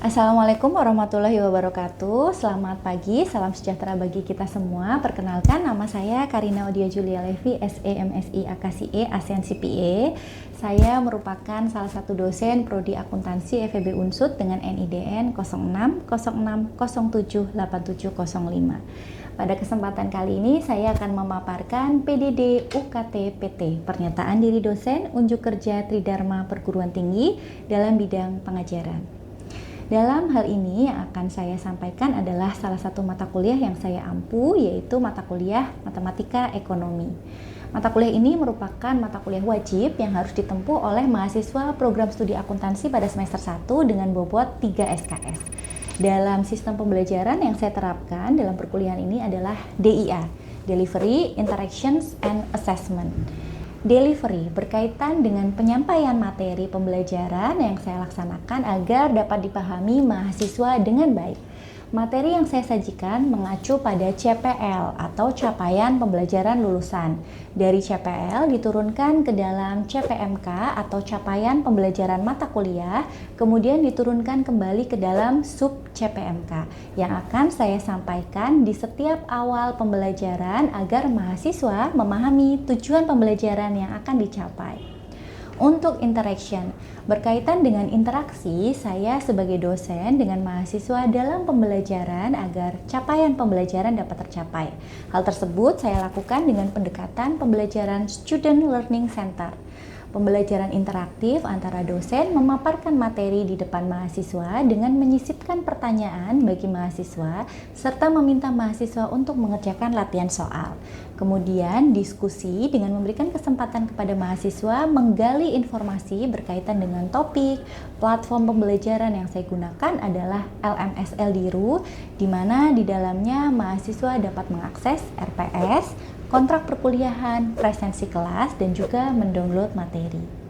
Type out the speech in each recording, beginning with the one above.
Assalamualaikum warahmatullahi wabarakatuh. Selamat pagi, salam sejahtera bagi kita semua. Perkenalkan, nama saya Karina Odia Julia Levi, SE MSI AKCE ASEAN CPA. Saya merupakan salah satu dosen Prodi Akuntansi FEB Unsud dengan NIDN 0606078705. Pada kesempatan kali ini saya akan memaparkan PDD UKT PT, pernyataan diri dosen unjuk kerja Tridharma Perguruan Tinggi dalam bidang pengajaran. Dalam hal ini yang akan saya sampaikan adalah salah satu mata kuliah yang saya ampu, yaitu mata kuliah Matematika Ekonomi. Mata kuliah ini merupakan mata kuliah wajib yang harus ditempuh oleh mahasiswa program studi akuntansi pada semester 1 dengan bobot 3 SKS. Dalam sistem pembelajaran yang saya terapkan dalam perkuliahan ini adalah DIA, Delivery, Interactions, and Assessment. Delivery berkaitan dengan penyampaian materi pembelajaran yang saya laksanakan agar dapat dipahami mahasiswa dengan baik. Materi yang saya sajikan mengacu pada CPL atau capaian pembelajaran lulusan. Dari CPL diturunkan ke dalam CPMK atau capaian pembelajaran mata kuliah, kemudian diturunkan kembali ke dalam sub CPMK yang akan saya sampaikan di setiap awal pembelajaran agar mahasiswa memahami tujuan pembelajaran yang akan dicapai. Untuk interaction, berkaitan dengan interaksi, saya sebagai dosen dengan mahasiswa dalam pembelajaran agar capaian pembelajaran dapat tercapai. Hal tersebut saya lakukan dengan pendekatan pembelajaran Student Learning Center. Pembelajaran interaktif antara dosen memaparkan materi di depan mahasiswa dengan menyisipkan pertanyaan bagi mahasiswa serta meminta mahasiswa untuk mengerjakan latihan soal. Kemudian diskusi dengan memberikan kesempatan kepada mahasiswa menggali informasi berkaitan dengan topik. Platform pembelajaran yang saya gunakan adalah LMS Eldiru, di mana di dalamnya mahasiswa dapat mengakses RPS, kontrak perkuliahan, presensi kelas, dan juga mendownload materi.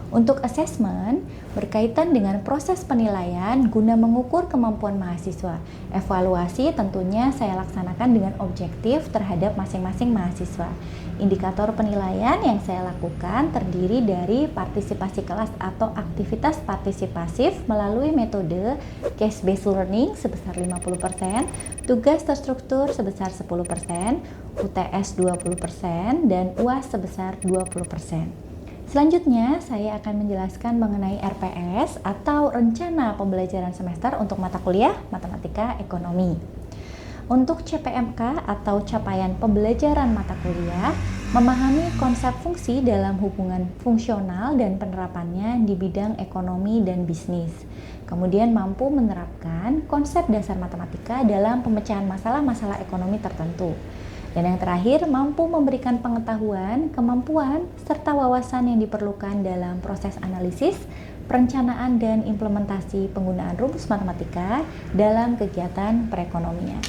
Untuk assessment, berkaitan dengan proses penilaian guna mengukur kemampuan mahasiswa. Evaluasi tentunya saya laksanakan dengan objektif terhadap masing-masing mahasiswa. Indikator penilaian yang saya lakukan terdiri dari partisipasi kelas atau aktivitas partisipasif melalui metode case-based learning sebesar 50%, tugas terstruktur sebesar 10%, UTS 20%, dan UAS sebesar 20%. Selanjutnya, saya akan menjelaskan mengenai RPS atau Rencana Pembelajaran Semester untuk mata kuliah Matematika Ekonomi. Untuk CPMK atau Capaian Pembelajaran Mata Kuliah, memahami konsep fungsi dalam hubungan fungsional dan penerapannya di bidang ekonomi dan bisnis. Kemudian mampu menerapkan konsep dasar matematika dalam pemecahan masalah-masalah ekonomi tertentu. Dan yang terakhir, mampu memberikan pengetahuan, kemampuan, serta wawasan yang diperlukan dalam proses analisis, perencanaan, dan implementasi penggunaan rumus matematika dalam kegiatan perekonomian.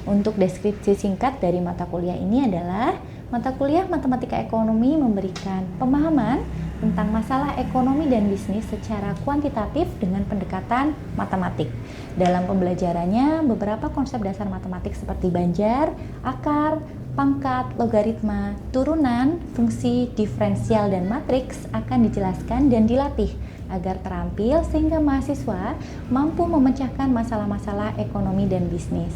Untuk deskripsi singkat dari mata kuliah ini adalah, mata kuliah Matematika Ekonomi memberikan pemahaman tentang masalah ekonomi dan bisnis secara kuantitatif dengan pendekatan matematik. Dalam pembelajarannya, beberapa konsep dasar matematik seperti banjar, akar, pangkat, logaritma, turunan, fungsi, diferensial, dan matriks akan dijelaskan dan dilatih agar terampil sehingga mahasiswa mampu memecahkan masalah-masalah ekonomi dan bisnis.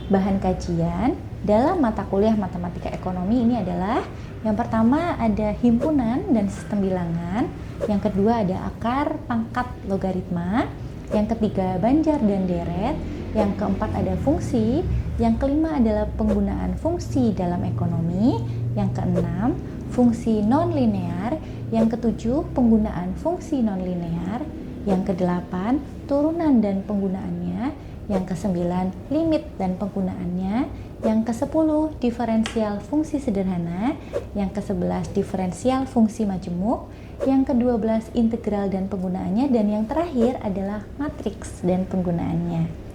Bahan kajian dalam mata kuliah Matematika Ekonomi ini adalah, yang pertama ada himpunan dan sistem bilangan, yang kedua ada akar, pangkat, logaritma, yang ketiga banjar dan deret, yang keempat ada fungsi, yang kelima adalah penggunaan fungsi dalam ekonomi, yang keenam fungsi non-linear, yang ketujuh penggunaan fungsi non-linear, yang kedelapan turunan dan penggunaannya, yang kesembilan limit dan penggunaannya, yang ke-10 diferensial fungsi sederhana, yang ke-11 diferensial fungsi majemuk, yang ke-12 integral dan penggunaannya, dan yang terakhir adalah matriks dan penggunaannya.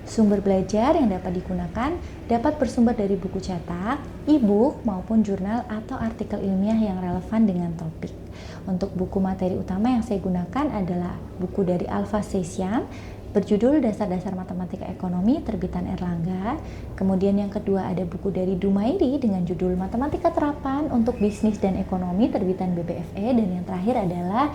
Sumber belajar yang dapat digunakan dapat bersumber dari buku cetak, e-book, maupun jurnal atau artikel ilmiah yang relevan dengan topik. Untuk buku materi utama yang saya gunakan adalah buku dari Alfa Sesyan berjudul Dasar-Dasar Matematika Ekonomi terbitan Erlangga. Kemudian yang kedua ada buku dari Dumairi dengan judul Matematika Terapan untuk Bisnis dan Ekonomi terbitan BBFE, dan yang terakhir adalah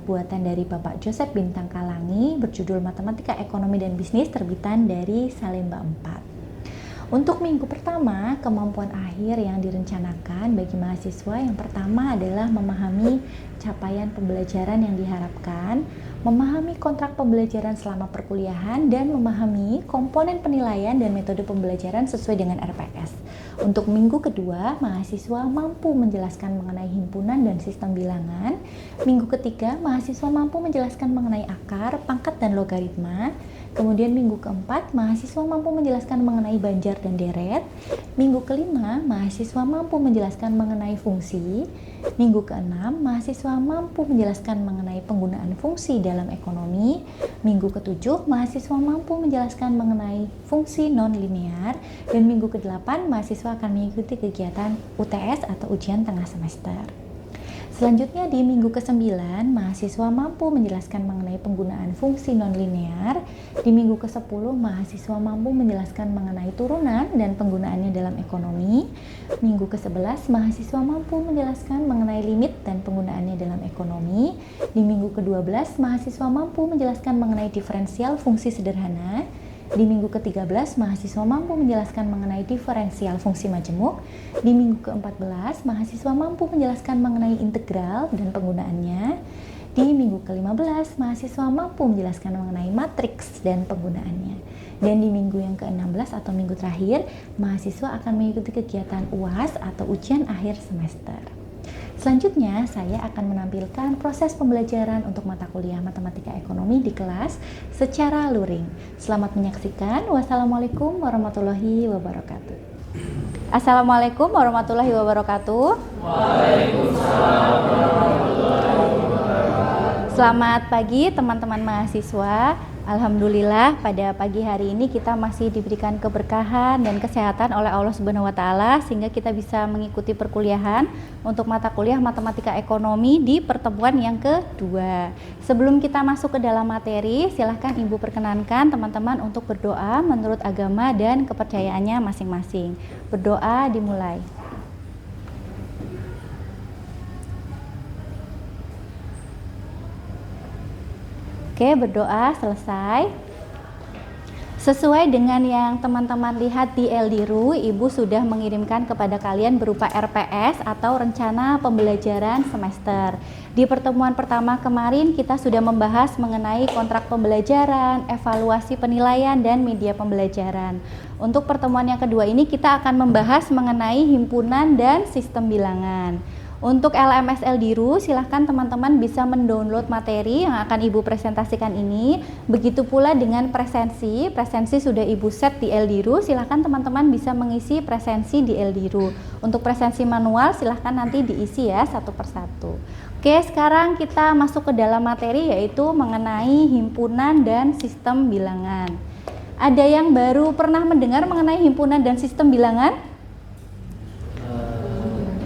buatan dari Bapak Joseph Bintang Kalangi berjudul Matematika Ekonomi dan Bisnis terbitan dari Salemba 4. Untuk minggu pertama, kemampuan akhir yang direncanakan bagi mahasiswa yang pertama adalah memahami capaian pembelajaran yang diharapkan, memahami kontrak pembelajaran selama perkuliahan, dan memahami komponen penilaian dan metode pembelajaran sesuai dengan RPS. Untuk minggu kedua, mahasiswa mampu menjelaskan mengenai himpunan dan sistem bilangan. Minggu ketiga, mahasiswa mampu menjelaskan mengenai akar, pangkat, dan logaritma. Kemudian minggu keempat, mahasiswa mampu menjelaskan mengenai banjar dan deret. Minggu kelima, mahasiswa mampu menjelaskan mengenai fungsi. Minggu keenam, mahasiswa mampu menjelaskan mengenai penggunaan fungsi dalam ekonomi. Minggu ketujuh, mahasiswa mampu menjelaskan mengenai fungsi non-linear. Dan minggu kedelapan, mahasiswa akan mengikuti kegiatan UTS atau ujian tengah semester. Selanjutnya di minggu ke-9, mahasiswa mampu menjelaskan mengenai penggunaan fungsi non-linear. Di minggu ke-10, mahasiswa mampu menjelaskan mengenai turunan dan penggunaannya dalam ekonomi. Minggu ke-11, mahasiswa mampu menjelaskan mengenai limit dan penggunaannya dalam ekonomi. Di minggu ke-12, mahasiswa mampu menjelaskan mengenai diferensial fungsi sederhana. Di minggu ke-13, mahasiswa mampu menjelaskan mengenai diferensial fungsi majemuk. Di minggu ke-14, mahasiswa mampu menjelaskan mengenai integral dan penggunaannya. Di minggu ke-15, mahasiswa mampu menjelaskan mengenai matriks dan penggunaannya. Dan di minggu yang ke-16 atau minggu terakhir, mahasiswa akan mengikuti kegiatan UAS atau ujian akhir semester. Selanjutnya, saya akan menampilkan proses pembelajaran untuk mata kuliah Matematika Ekonomi di kelas secara luring. Selamat menyaksikan. Wassalamualaikum warahmatullahi wabarakatuh. Assalamualaikum warahmatullahi wabarakatuh. Waalaikumsalam warahmatullahi wabarakatuh. Selamat pagi teman-teman mahasiswa. Alhamdulillah pada pagi hari ini kita masih diberikan keberkahan dan kesehatan oleh Allah Subhanahu wa taala sehingga kita bisa mengikuti perkuliahan untuk mata kuliah Matematika Ekonomi di pertemuan yang kedua. Sebelum kita masuk ke dalam materi, silahkan Ibu perkenankan teman-teman untuk berdoa menurut agama dan kepercayaannya masing-masing. Berdoa dimulai. Oke, berdoa selesai. Sesuai dengan yang teman-teman lihat di Eldiru, Ibu sudah mengirimkan kepada kalian berupa RPS atau rencana pembelajaran semester. Di pertemuan pertama kemarin kita sudah membahas mengenai kontrak pembelajaran, evaluasi penilaian, dan media pembelajaran. Untuk pertemuan yang kedua ini kita akan membahas mengenai himpunan dan sistem bilangan. Untuk LMS Eldiru, silahkan teman-teman bisa mendownload materi yang akan Ibu presentasikan ini. Begitu pula dengan presensi sudah Ibu set di Eldiru, silahkan teman-teman bisa mengisi presensi di Eldiru. Untuk presensi manual silahkan nanti diisi ya satu persatu. Oke, sekarang kita masuk ke dalam materi yaitu mengenai himpunan dan sistem bilangan. Ada yang baru pernah mendengar mengenai himpunan dan sistem bilangan?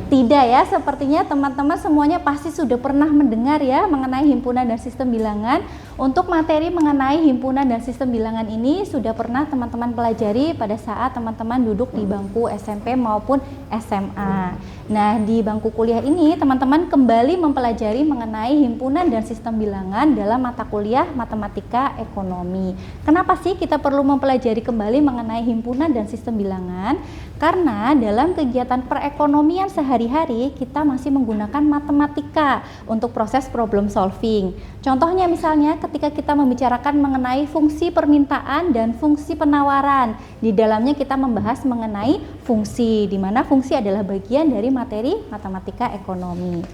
Tidak ya, sepertinya teman-teman semuanya pasti sudah pernah mendengar ya mengenai himpunan dan sistem bilangan. Untuk materi mengenai himpunan dan sistem bilangan ini sudah pernah teman-teman pelajari pada saat teman-teman duduk di bangku SMP maupun SMA. Nah, di bangku kuliah ini teman-teman kembali mempelajari mengenai himpunan dan sistem bilangan dalam mata kuliah Matematika Ekonomi. Kenapa sih kita perlu mempelajari kembali mengenai himpunan dan sistem bilangan? Karena dalam kegiatan perekonomian sehari-hari kita masih menggunakan matematika untuk proses problem solving. Contohnya misalnya ketika kita membicarakan mengenai fungsi permintaan dan fungsi penawaran. Di dalamnya kita membahas mengenai fungsi, di mana fungsi adalah bagian dari materi Matematika Ekonomi.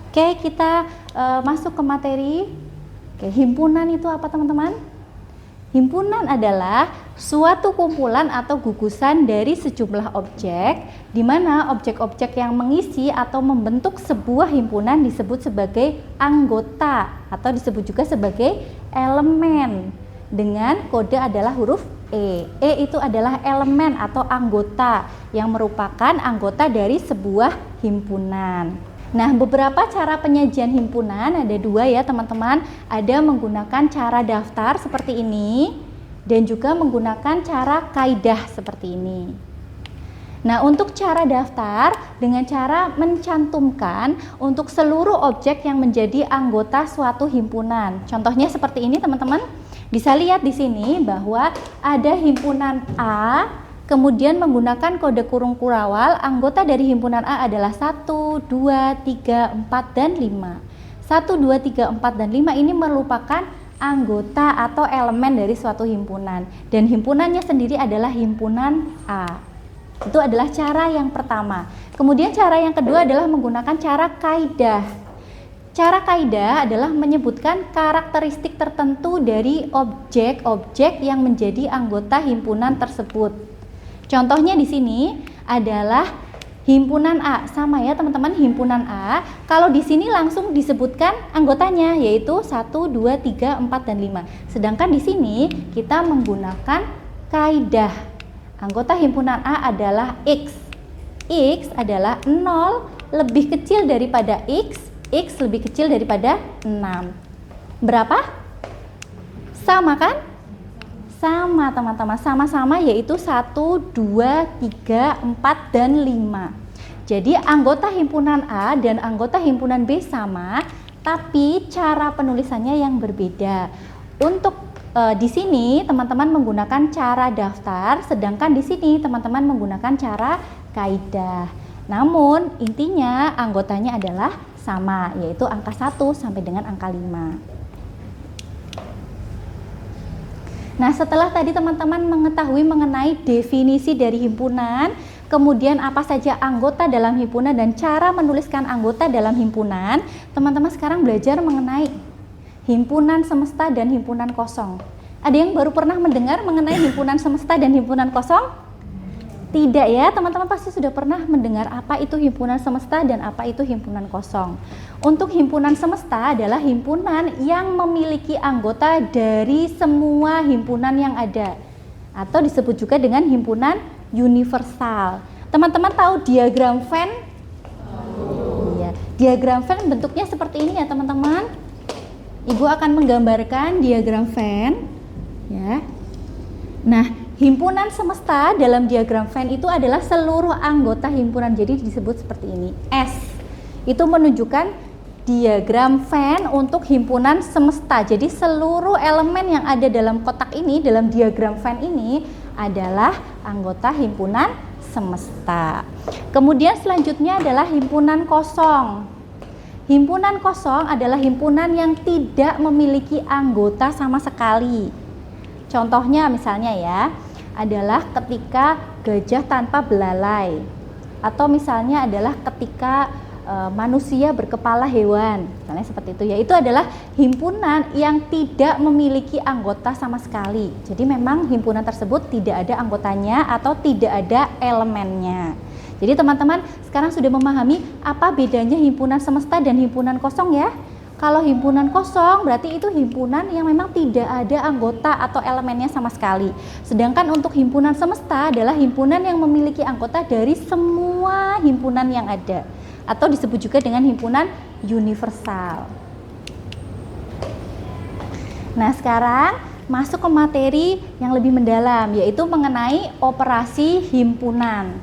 Oke, kita masuk ke materi. Oke, himpunan itu apa teman-teman? Himpunan adalah suatu kumpulan atau gugusan dari sejumlah objek, di mana objek-objek yang mengisi atau membentuk sebuah himpunan disebut sebagai anggota atau disebut juga sebagai elemen dengan kode adalah huruf E. E itu adalah elemen atau anggota yang merupakan anggota dari sebuah himpunan. Nah, beberapa cara penyajian himpunan ada dua ya teman-teman. Ada menggunakan cara daftar seperti ini dan juga menggunakan cara kaidah seperti ini. Nah, untuk cara daftar dengan cara mencantumkan untuk seluruh objek yang menjadi anggota suatu himpunan. Contohnya seperti ini teman-teman. Bisa lihat di sini bahwa ada himpunan A, kemudian menggunakan kode kurung kurawal, anggota dari himpunan A adalah 1, 2, 3, 4, dan 5. 1, 2, 3, 4, dan 5 ini merupakan anggota atau elemen dari suatu himpunan. Dan himpunannya sendiri adalah himpunan A. Itu adalah cara yang pertama. Kemudian cara yang kedua adalah menggunakan cara kaidah. Cara kaidah adalah menyebutkan karakteristik tertentu dari objek-objek yang menjadi anggota himpunan tersebut. Contohnya di sini adalah himpunan A, sama ya teman-teman, himpunan A. Kalau di sini langsung disebutkan anggotanya yaitu 1, 2, 3, 4, dan 5. Sedangkan di sini kita menggunakan kaidah. Anggota himpunan A adalah X. X adalah 0 lebih kecil daripada X lebih kecil daripada 6. Berapa? Sama kan? Sama teman-teman, sama-sama yaitu 1, 2, 3, 4, dan 5. Jadi anggota himpunan A dan anggota himpunan B sama, tapi cara penulisannya yang berbeda. Untuk di sini teman-teman menggunakan cara daftar, sedangkan di sini teman-teman menggunakan cara kaidah. Namun intinya anggotanya adalah sama, yaitu angka 1 sampai dengan angka 5. Nah, setelah tadi teman-teman mengetahui mengenai definisi dari himpunan, kemudian apa saja anggota dalam himpunan dan cara menuliskan anggota dalam himpunan, teman-teman sekarang belajar mengenai himpunan semesta dan himpunan kosong. Ada yang baru pernah mendengar mengenai himpunan semesta dan himpunan kosong? Tidak ya, teman-teman pasti sudah pernah mendengar apa itu himpunan semesta dan apa itu himpunan kosong. Untuk himpunan semesta adalah himpunan yang memiliki anggota dari semua himpunan yang ada, atau disebut juga dengan himpunan universal. Teman-teman tahu diagram Venn? Iya, diagram Venn bentuknya seperti ini ya teman-teman. Ibu akan menggambarkan diagram Venn ya. Nah, himpunan semesta dalam diagram Venn itu adalah seluruh anggota himpunan, jadi disebut seperti ini. S itu menunjukkan diagram Venn untuk himpunan semesta. Jadi seluruh elemen yang ada dalam kotak ini, dalam diagram Venn ini adalah anggota himpunan semesta. Kemudian selanjutnya adalah himpunan kosong. Himpunan kosong adalah himpunan yang tidak memiliki anggota sama sekali. Contohnya misalnya ya, adalah ketika gajah tanpa belalai, atau misalnya adalah ketika manusia berkepala hewan, misalnya seperti itu ya. Itu adalah himpunan yang tidak memiliki anggota sama sekali. Jadi memang himpunan tersebut tidak ada anggotanya atau tidak ada elemennya. Jadi teman-teman sekarang sudah memahami apa bedanya himpunan semesta dan himpunan kosong ya. Kalau himpunan kosong berarti itu himpunan yang memang tidak ada anggota atau elemennya sama sekali. Sedangkan untuk himpunan semesta adalah himpunan yang memiliki anggota dari semua himpunan yang ada, atau disebut juga dengan himpunan universal. Nah, sekarang masuk ke materi yang lebih mendalam, yaitu mengenai operasi himpunan.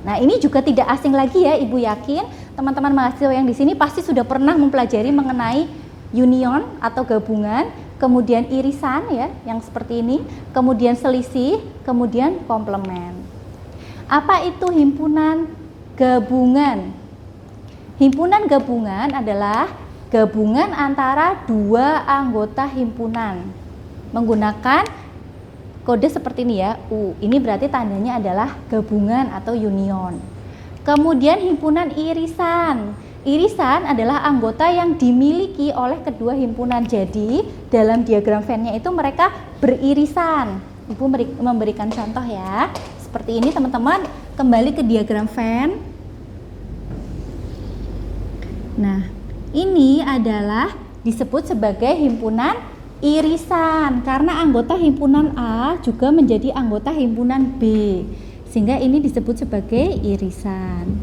Nah, ini juga tidak asing lagi ya, Ibu yakin teman-teman mahasiswa yang di sini pasti sudah pernah mempelajari mengenai union atau gabungan, kemudian irisan ya, yang seperti ini, kemudian selisih, kemudian komplement. Apa itu himpunan gabungan? Himpunan gabungan adalah gabungan antara dua anggota himpunan menggunakan kode seperti ini ya, U. Ini berarti tandanya adalah gabungan atau union. Kemudian himpunan irisan. Irisan adalah anggota yang dimiliki oleh kedua himpunan. Jadi dalam diagram Venn-nya itu mereka beririsan. Ibu memberikan contoh ya. Seperti ini teman-teman, kembali ke diagram Venn. Nah, ini adalah disebut sebagai himpunan irisan karena anggota himpunan A juga menjadi anggota himpunan B. Sehingga ini disebut sebagai irisan.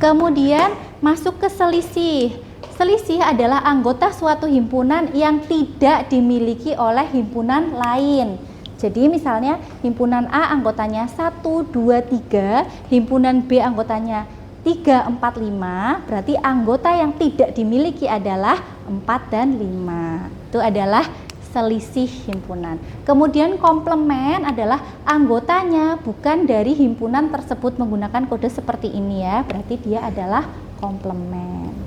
Kemudian masuk ke selisih. Selisih adalah anggota suatu himpunan yang tidak dimiliki oleh himpunan lain. Jadi misalnya himpunan A anggotanya 1, 2, 3, himpunan B anggotanya 3, 4, 5, berarti anggota yang tidak dimiliki adalah 4 dan 5. Itu adalah selisih himpunan. Kemudian komplement adalah anggotanya bukan dari himpunan tersebut menggunakan kode seperti ini ya, berarti dia adalah komplement.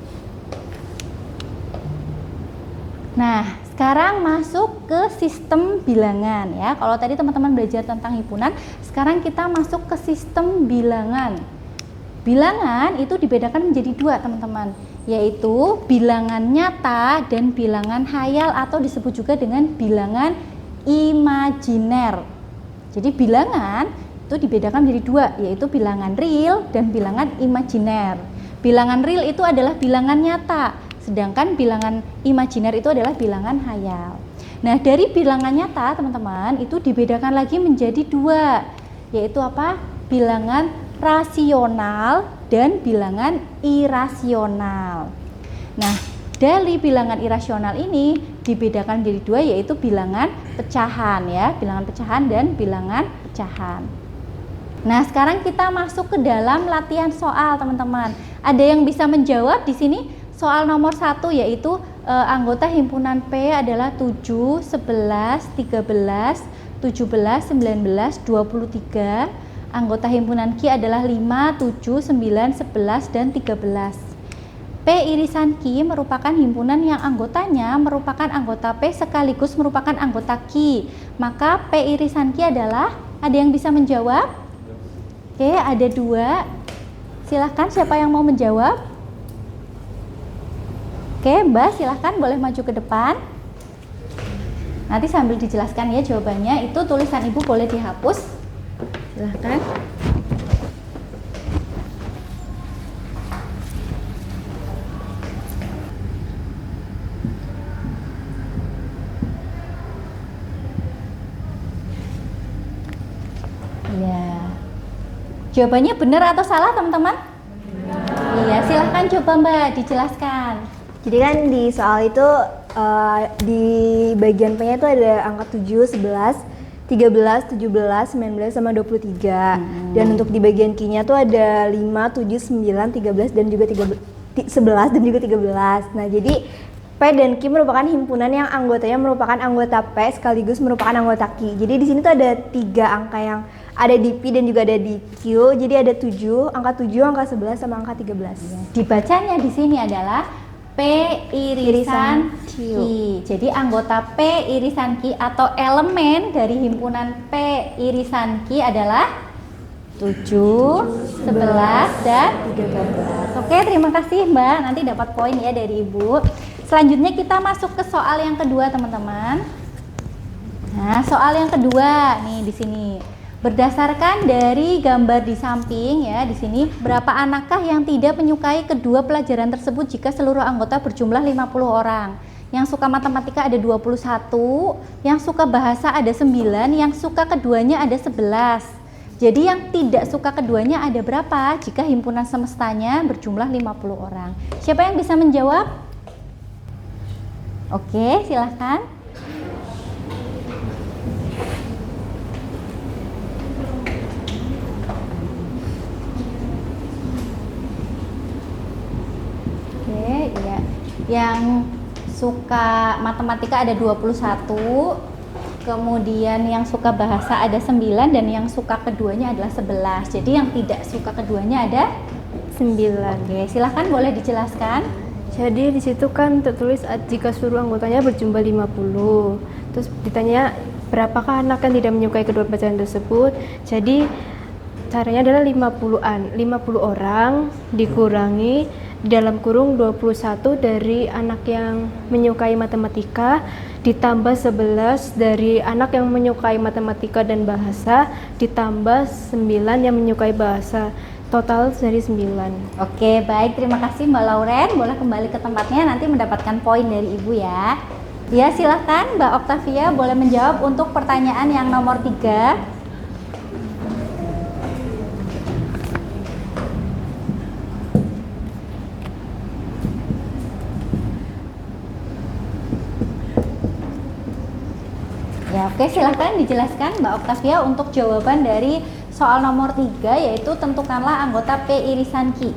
Nah, sekarang masuk ke sistem bilangan ya. Kalau tadi teman-teman belajar tentang himpunan, sekarang kita masuk ke sistem bilangan. Bilangan itu dibedakan menjadi dua, teman-teman, yaitu bilangan nyata dan bilangan khayal atau disebut juga dengan bilangan imajiner. Jadi bilangan itu dibedakan menjadi dua, yaitu bilangan real dan bilangan imajiner. Bilangan real itu adalah bilangan nyata, sedangkan bilangan imajiner itu adalah bilangan khayal. Nah, dari bilangan nyata, teman-teman, itu dibedakan lagi menjadi dua, yaitu apa? Bilangan rasional dan bilangan irasional. Nah, dari bilangan irasional ini dibedakan menjadi dua, yaitu bilangan pecahan ya, bilangan pecahan dan bilangan pecahan. Nah, sekarang kita masuk ke dalam latihan soal, teman-teman. Ada yang bisa menjawab di sini? Soal nomor 1 yaitu anggota himpunan P adalah 7, 11, 13, 17, 19, 23. Anggota himpunan Q adalah 5, 7, 9, 11, dan 13. P irisan Q merupakan himpunan yang anggotanya merupakan anggota P sekaligus merupakan anggota Q. Maka P irisan Q adalah, ada yang bisa menjawab? Oke, ada 2. Silahkan siapa yang mau menjawab? Oke, Mbak, silahkan boleh maju ke depan. Nanti sambil dijelaskan ya jawabannya. Itu tulisan Ibu boleh dihapus. Silahkan. Ya. Jawabannya benar atau salah, teman-teman? Iya, silahkan coba Mbak dijelaskan. Jadi kan di soal itu di bagian P-nya itu ada angka 7, 11, 13, 17, 19, sama 23. Dan untuk di bagian Q-nya tuh ada 5, 7, 9, 13, dan juga 11 dan juga 13. Nah, jadi P dan Q merupakan himpunan yang anggotanya merupakan anggota P sekaligus merupakan anggota Q. Jadi di sini tuh ada 3 angka yang ada di P dan juga ada di Q. Jadi ada 7, angka 7, angka 11, sama angka 13. Dibacanya di sini adalah P irisan Q. Jadi anggota P irisan Q atau elemen dari himpunan P irisan Q adalah 7, 11, dan 13. Oke, terima kasih Mbak. Nanti dapat poin ya dari Ibu. Selanjutnya kita masuk ke soal yang kedua, teman-teman. Nah, soal yang kedua nih di sini. Berdasarkan dari gambar di samping ya, di sini berapa anakkah yang tidak menyukai kedua pelajaran tersebut jika seluruh anggota berjumlah 50 orang? Yang suka matematika ada 21, yang suka bahasa ada 9, yang suka keduanya ada 11. Jadi yang tidak suka keduanya ada berapa jika himpunan semestanya berjumlah 50 orang? Siapa yang bisa menjawab? Oke, silahkan. Iya. Yang suka matematika ada 21, kemudian yang suka bahasa ada 9, dan yang suka keduanya adalah 11. Jadi yang tidak suka keduanya ada 9. Oke, silahkan boleh dijelaskan. Jadi di situ kan tertulis jika seluruh anggotanya berjumlah 50. Terus ditanya berapakah anak yang tidak menyukai kedua pelajaran tersebut. Jadi caranya adalah 50 orang dikurangi dalam kurung 21 dari anak yang menyukai matematika ditambah 11 dari anak yang menyukai matematika dan bahasa ditambah 9 yang menyukai bahasa, total dari 9. Oke, baik, terima kasih Mbak Lauren. Boleh kembali ke tempatnya, nanti mendapatkan poin dari Ibu ya. Ya, silahkan Mbak Octavia boleh menjawab untuk pertanyaan yang nomor 3. Ya, oke, silahkan dijelaskan Mbak Octavia untuk jawaban dari soal nomor 3, yaitu tentukanlah anggota P irisan Q.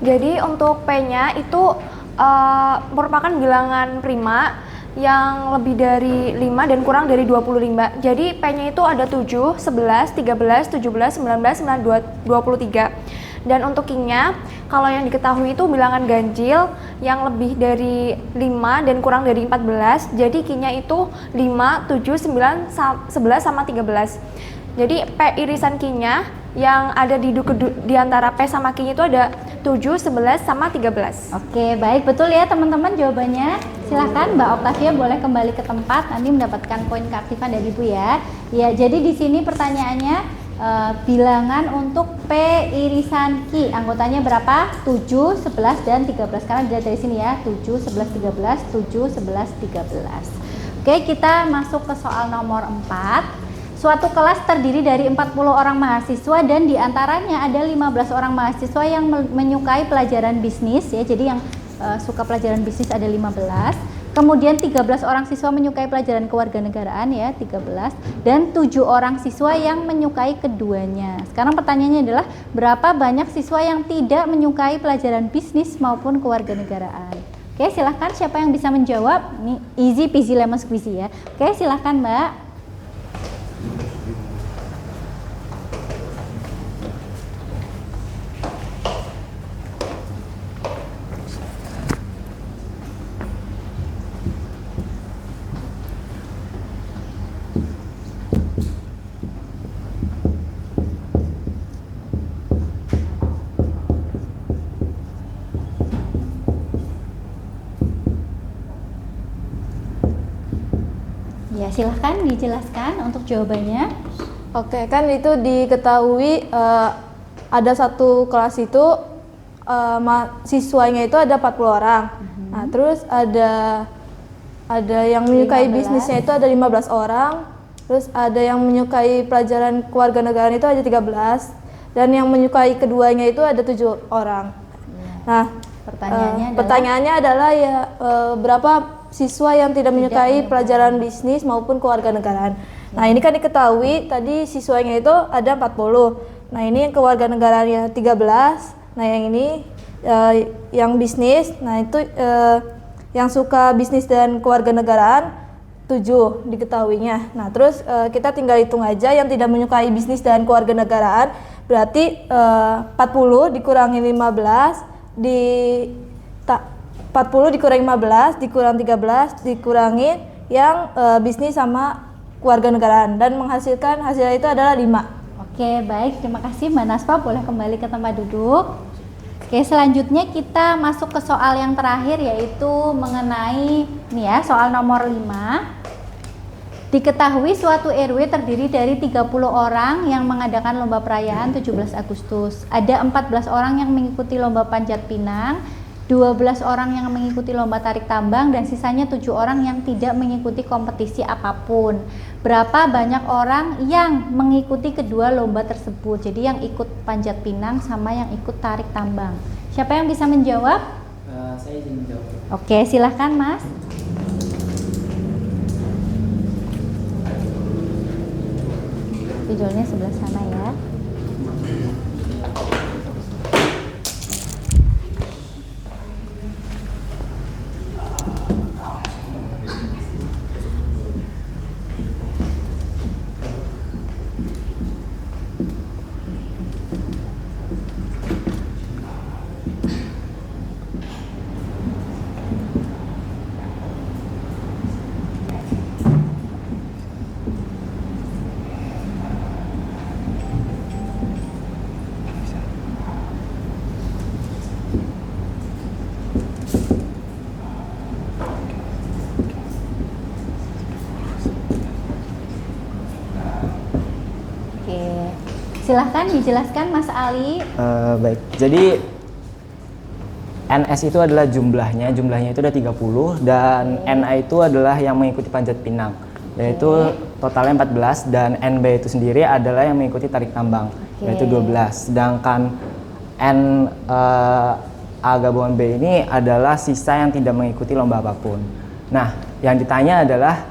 Jadi untuk P-nya itu merupakan bilangan prima yang lebih dari 5 dan kurang dari 25. Jadi P-nya itu ada 7, 11, 13, 17, 19, 23. Dan untuk Q-nya, kalau yang diketahui itu bilangan ganjil yang lebih dari 5 dan kurang dari 14. Jadi Q-nya itu 5, 7, 9, 11 sama 13. Jadi P irisan Q-nya yang ada di antara P sama Q-nya itu ada 7, 11 sama 13. Oke, baik, betul ya teman-teman jawabannya. Silahkan Mbak Octavia boleh kembali ke tempat, nanti mendapatkan poin keaktifan dari Ibu ya. Ya, jadi di sini pertanyaannya bilangan untuk P irisan Q, anggotanya berapa? 7, 11, dan 13. Karena dilihat dari sini ya, 7, 11, 13, 7, 11, 13. Oke, kita masuk ke soal nomor 4. Suatu kelas terdiri dari 40 orang mahasiswa dan diantaranya ada 15 orang mahasiswa yang menyukai pelajaran bisnis ya. Jadi yang suka pelajaran bisnis ada 15. Kemudian 13 orang siswa menyukai pelajaran kewarganegaraan ya, 13, dan 7 orang siswa yang menyukai keduanya. Sekarang pertanyaannya adalah berapa banyak siswa yang tidak menyukai pelajaran bisnis maupun kewarganegaraan? Oke, silahkan siapa yang bisa menjawab? Ini easy peasy lemon squeezy ya. Oke, silahkan Mbak. Ya, silahkan dijelaskan untuk jawabannya. Oke, kan itu diketahui ada satu kelas itu siswanya itu ada 40 orang. Nah, terus ada yang menyukai 15. bisnisnya itu ada 15 orang. Terus ada yang menyukai pelajaran kewarganegaraan itu ada 13. Dan yang menyukai keduanya itu ada 7 orang. Nah, pertanyaannya adalah ya berapa siswa yang tidak menyukai pelajaran bisnis maupun kewarganegaraan. Nah, ini kan diketahui tadi siswanya itu ada 40. Nah, ini yang kewarganegaraannya 13. Nah, yang ini yang bisnis. Nah, itu yang suka bisnis dan kewarganegaraan 7 diketahuinya. Nah, terus kita tinggal hitung aja yang tidak menyukai bisnis dan kewarganegaraan. Berarti 40 dikurangi 15 40 dikurangi 15 dikurang 13 dikurangi yang bisnis sama kewarganegaraan dan menghasilkan hasilnya itu adalah 5. Oke, baik, terima kasih Mbak Naspa, boleh kembali ke tempat duduk. Oke, selanjutnya kita masuk ke soal yang terakhir, yaitu mengenai nih ya, soal nomor 5. Diketahui suatu RW terdiri dari 30 orang yang mengadakan lomba perayaan 17 Agustus. Ada 14 orang yang mengikuti lomba panjat pinang, 12 orang yang mengikuti lomba tarik tambang, dan sisanya 7 orang yang tidak mengikuti kompetisi apapun. Berapa banyak orang yang mengikuti kedua lomba tersebut? Jadi yang ikut panjat pinang sama yang ikut tarik tambang. Siapa yang bisa menjawab? Saya izin menjawab. Oke, silahkan Mas. Videonya sebelah sana ya. Silahkan dijelaskan Mas Ali. Baik, jadi NS itu adalah jumlahnya itu ada 30 dan NA itu adalah yang mengikuti panjat pinang. Yaitu totalnya 14 dan NB itu sendiri adalah yang mengikuti tarik tambang, yaitu 12. Sedangkan A gabungan B ini adalah sisa yang tidak mengikuti lomba apapun. Nah, yang ditanya adalah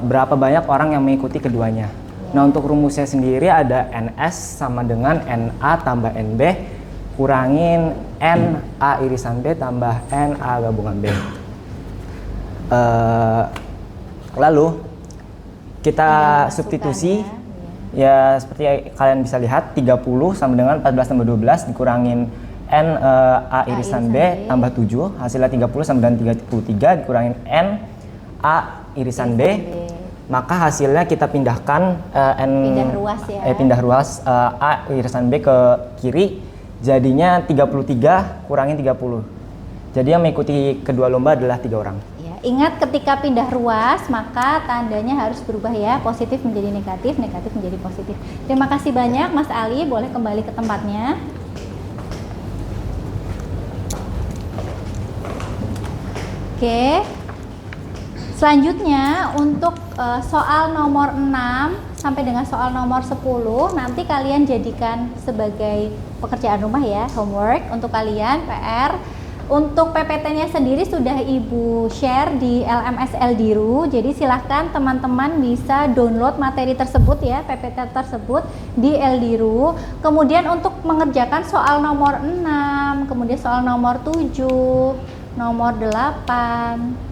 berapa banyak orang yang mengikuti keduanya. Nah, untuk rumusnya sendiri ada NS sama dengan NA tambah NB kurangin NA irisan B tambah NA gabungan B. Lalu kita substitusi ya seperti kalian bisa lihat 30 sama dengan 14 tambah 12 dikurangin N A irisan B tambah 7 hasilnya 30 sama dengan 33 dikurangin N A irisan B. Maka hasilnya kita pindahkan pindah ruas ya. Pindah ruas A irisan B ke kiri jadinya 33 kurangin 30. Jadi yang mengikuti kedua lomba adalah 3 orang. Ya, ingat ketika pindah ruas maka tandanya harus berubah ya, positif menjadi negatif, negatif menjadi positif. Terima kasih banyak Mas Ali, boleh kembali ke tempatnya. Oke. Selanjutnya untuk soal nomor 6 sampai dengan soal nomor 10 nanti kalian jadikan sebagai pekerjaan rumah ya, homework untuk kalian, PR. Untuk PPT-nya sendiri sudah Ibu share di LMS Eldiru, jadi silahkan teman-teman bisa download materi tersebut ya, PPT tersebut di Eldiru. Kemudian untuk mengerjakan soal nomor 6, kemudian soal nomor 7, nomor 8,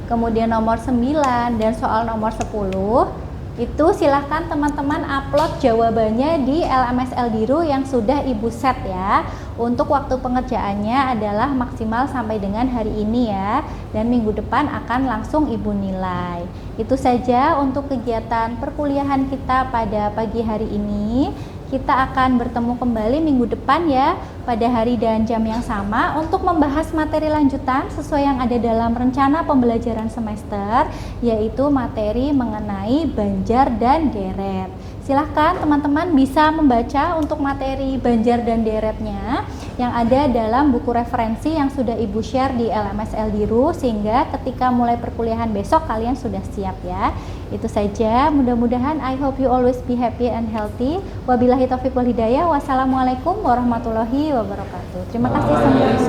kemudian nomor 9 dan soal nomor 10 itu silahkan teman-teman upload jawabannya di LMS Eldiru yang sudah Ibu set ya. Untuk waktu pengerjaannya adalah maksimal sampai dengan hari ini ya, dan minggu depan akan langsung Ibu nilai. Itu saja untuk kegiatan perkuliahan kita pada pagi hari ini. Kita akan bertemu kembali minggu depan ya, pada hari dan jam yang sama untuk membahas materi lanjutan sesuai yang ada dalam rencana pembelajaran semester, yaitu materi mengenai banjar dan deret. Silahkan teman-teman bisa membaca untuk materi banjar dan deretnya yang ada dalam buku referensi yang sudah Ibu share di LMS Eldiru, sehingga ketika mulai perkuliahan besok kalian sudah siap ya. Itu saja, mudah-mudahan I hope you always be happy and healthy. Wabillahi taufiq wal hidayah. Wassalamualaikum warahmatullahi wabarakatuh. Terima kasih semuanya.